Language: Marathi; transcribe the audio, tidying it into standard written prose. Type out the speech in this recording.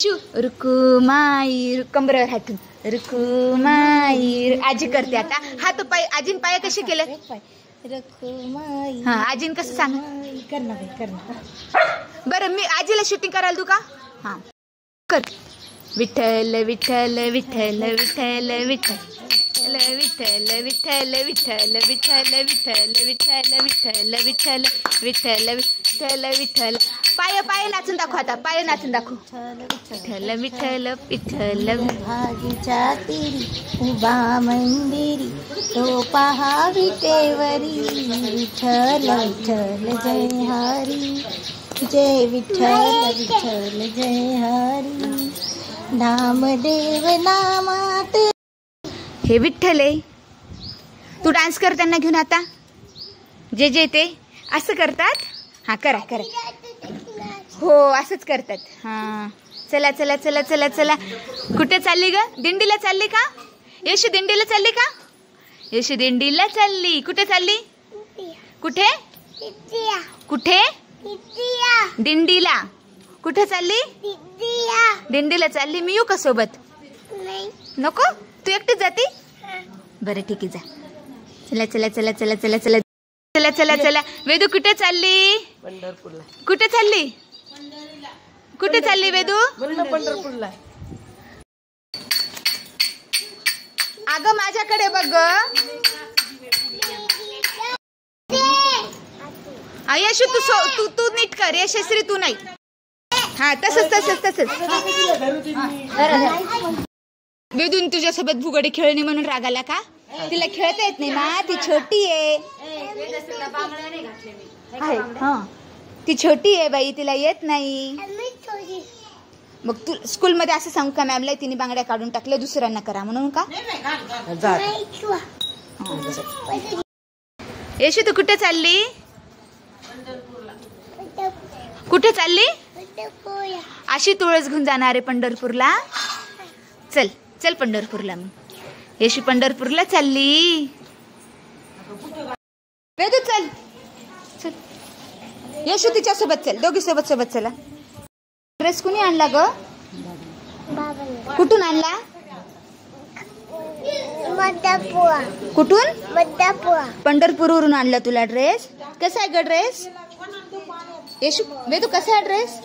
रुकुमाई कंबरावर हातून रुकुमाई आजी करते आता. हात पाय आजीन पाय कसे केले हा आजीन कसं सांग बरं. मी आजीला शूटिंग करायला तू का हा कर. विठ्ठल विठ्ठल विठ्ठल विठ्ठल विठ्ठल विठ्ठल विठ्ठल विठ्ठल विठ्ठल विठ्ठल विठ्ठल विठ्ठल विठ्ठल विठ्ठल विठ्ठल विठ्ठल. पाय पाय नाचून दाखव आता. पाय नाचून दाखव. विठ्ठल विठ्ठल विठ्ठल. भागीच्या तीरी उभा मंदिरी तो पहा विटेवरी विठ्ठल विठ्ठल जय हरी जय विठ्ठल विठ्ठल जय हरी नामदेव नामात. हे विठ्ठल आहे. तू डान्स कर त्यांना घेऊन आता. जे जे ते असं करतात. हा करा करा. हो असंच करतात. हा चला चला चला चला चला. कुठे चालली ग? दिंडीला चालली का? यशू दिंडीला चालली का? यशू दिंडीला चालली. कुठे चालली? कुठे कुठे? दिंडीला. कुठे चालली? दिंडीला चालली. मी येऊ का सोबत? नको तू एकटीच जाती. बरं ठीक आहे जा. चला चला चला चला चला चला चला चला चला. वेदू कुठे चालली? पंढरपूरला. कुठे चालली? कुठे चालली वेदू? पंढरपूरला. अगं माझ्याकडे बघ. यशू तू तू नीट कर. यशस्वी तू नाही. हा तसंच तसंच तसंच. वेदून तुझ्यासोबत भुगडी खेळणी म्हणून रागाला का? तिला खेळता येत नाही ना. ती छोटी आहे. ती छोटी आहे बाई. तिला येत नाही. मग तू स्कूल मध्ये असं सांगू का मॅमला तिने बांगड्या काढून टाकल्या दुसऱ्यांना करा म्हणून का? यशू तू कुठे चालली? कुठे चालली? अशी तुळस घेऊन जाणार आहे पंढरपूरला. चल चल पंढरपूरला. मग यशू पंढरपूरला चालली. वेदू चल चल. यशू तिच्या सोबत चल. दोघी सोबत सोबत चला. ड्रेस कुणी आणला ग? कुठून आणला? कुठून? पंढरपूरवरून आणला तुला ड्रेस. कसा आहे ग ड्रेस? यशू वेदू कसा आहे ड्रेस?